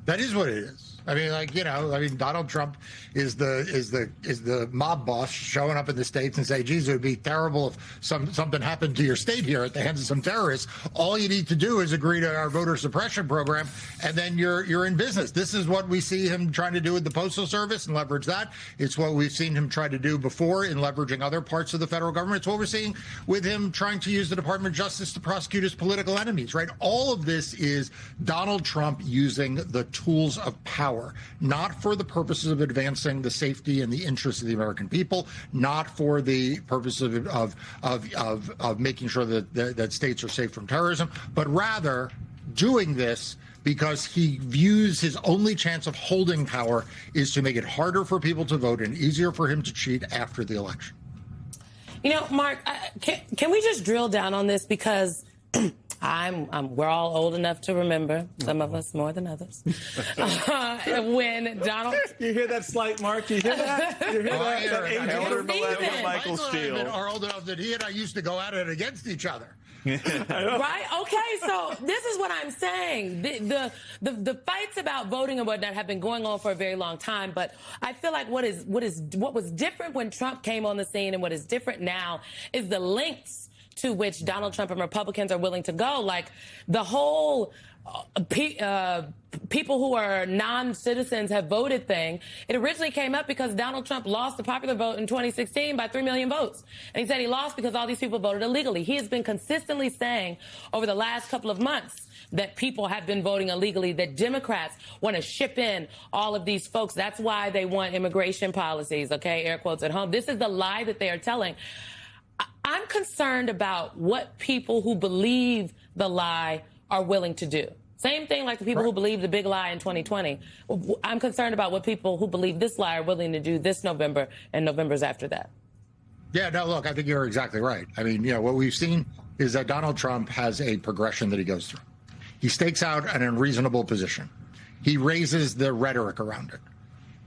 That is what it is. I mean, like, Donald Trump is the mob boss showing up in the States and say, geez, it would be terrible if something happened to your state here at the hands of some terrorists. All you need to do is agree to our voter suppression program, and then you're in business. This is what we see him trying to do with the Postal Service and leverage that. It's what we've seen him try to do before in leveraging other parts of the federal government. It's what we're seeing with him trying to use the Department of Justice to prosecute his political enemies, right? All of this is Donald Trump using the tools of power, not for the purposes of advancing the safety and the interests of the American people, not for the purpose of making sure that states are safe from terrorism, but rather doing this because he views his only chance of holding power is to make it harder for people to vote and easier for him to cheat after the election. Mark, can we just drill down on this? Because we're all old enough to remember, some of us more than others, when Donald... You hear that slight, Mark? You hear that? You hear that? Elder millennial Michael Steele. Are old enough that he and I used to go at it against each other. Right? Okay, so this is what I'm saying. The fights about voting and whatnot have been going on for a very long time, but I feel like what was different when Trump came on the scene and what is different now is the lengths to which Donald Trump and Republicans are willing to go. Like the whole people who are non-citizens have voted thing, it originally came up because Donald Trump lost the popular vote in 2016 by 3 million votes. And he said he lost because all these people voted illegally. He has been consistently saying over the last couple of months that people have been voting illegally, that Democrats want to ship in all of these folks. That's why they want immigration policies, okay, air quotes at home. This is the lie that they are telling. I'm concerned about what people who believe the lie are willing to do. Same thing like the people who believe the big lie in 2020. I'm concerned about what people who believe this lie are willing to do this November and Novembers after that. Yeah, no, look, I think you're exactly right. I mean, what we've seen is that Donald Trump has a progression that he goes through. He stakes out an unreasonable position. He raises the rhetoric around it.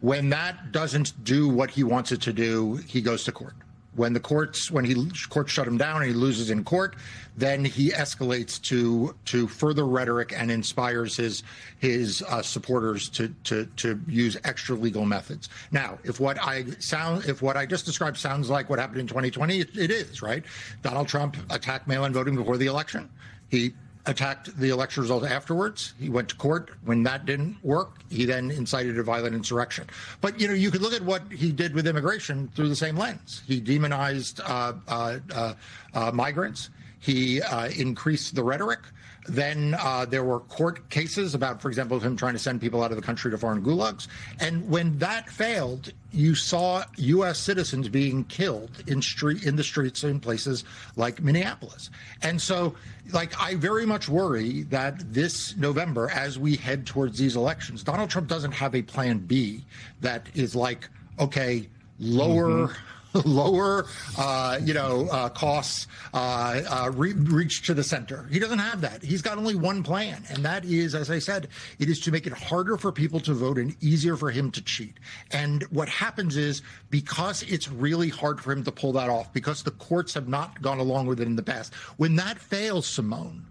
When that doesn't do what he wants it to do, he goes to court. When courts shut him down and he loses in court, then he escalates to further rhetoric and inspires his supporters to use extra legal methods. Now, if what I just described sounds like what happened in 2020, it is, right? Donald Trump attacked mail-in voting before the election. He attacked the election result afterwards. He went to court. When that didn't work, he then incited a violent insurrection. But, you could look at what he did with immigration through the same lens. He demonized migrants. He increased the rhetoric. Then there were court cases about, for example, him trying to send people out of the country to foreign gulags. And when that failed, you saw U.S. citizens being killed in the streets in places like Minneapolis. And so, I very much worry that this November, as we head towards these elections, Donald Trump doesn't have a plan B that is like, okay, lower costs, reach to the center. He doesn't have that. He's got only one plan, and that is, as I said, it is to make it harder for people to vote and easier for him to cheat. And what happens is, because it's really hard for him to pull that off, because the courts have not gone along with it in the past, when that fails, Simone,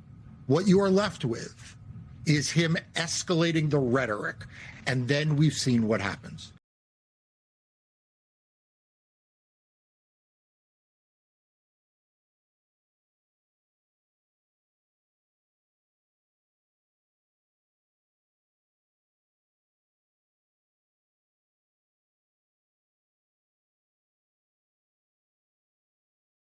what you are left with is him escalating the rhetoric, and then we've seen what happens.